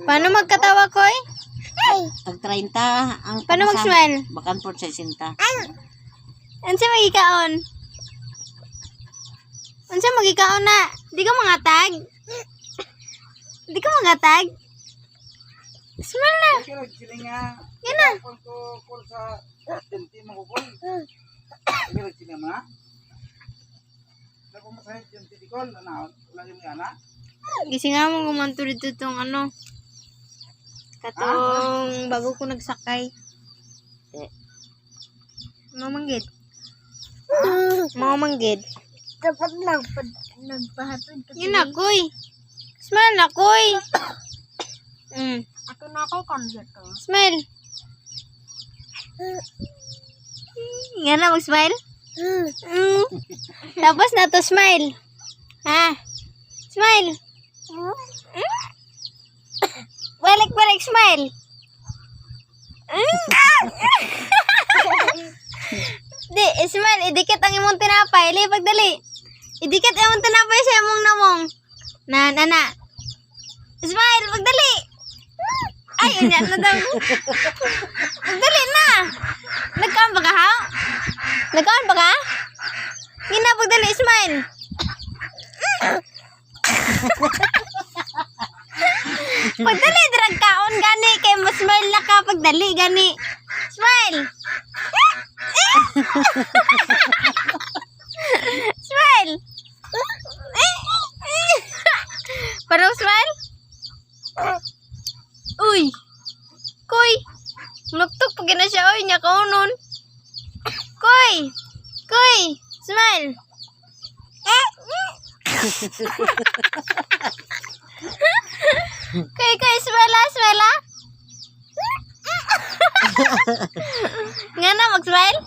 Paano magkatawa, Koy? Pag 30, ang Paano mag-smile? Bakan por 60. Ano siya magikaon? Ano siya magikaon na? Di ka mangatag? Di ka mangatag? Smile na. Yan na. Gising nga mo gumanto dito itong ano. Katong bago ko nagsakay. Mamanggid. Mamanggid. Dapat nagpahatid ka. Yun na, Koy. Smile na, Koy. Ako na ako kanto. Smile. Yan na, mag-smile. Tapos na to, smile. Ha? Smile. Balik, smile. Di, smile. Idikit ang imong tinapay. Lipag dali. Idikit imong tinapay sa imong namong. Na. Smile, pagdali. Ay, unya na daw. Pagdali na. Nagkaan ba ka, ha? Nagkaan ba ka? Gina, pagdali, smile. Pagdali, drag kaon, gani. Kay mo smile na ka, pagdali, gani. Smile. Smile. Parang smile. Uy. Koy. Nuktok pag na siya. Uy, niya kaunon. Koy. Smile. Koy, smile. Nga na, mag-smile.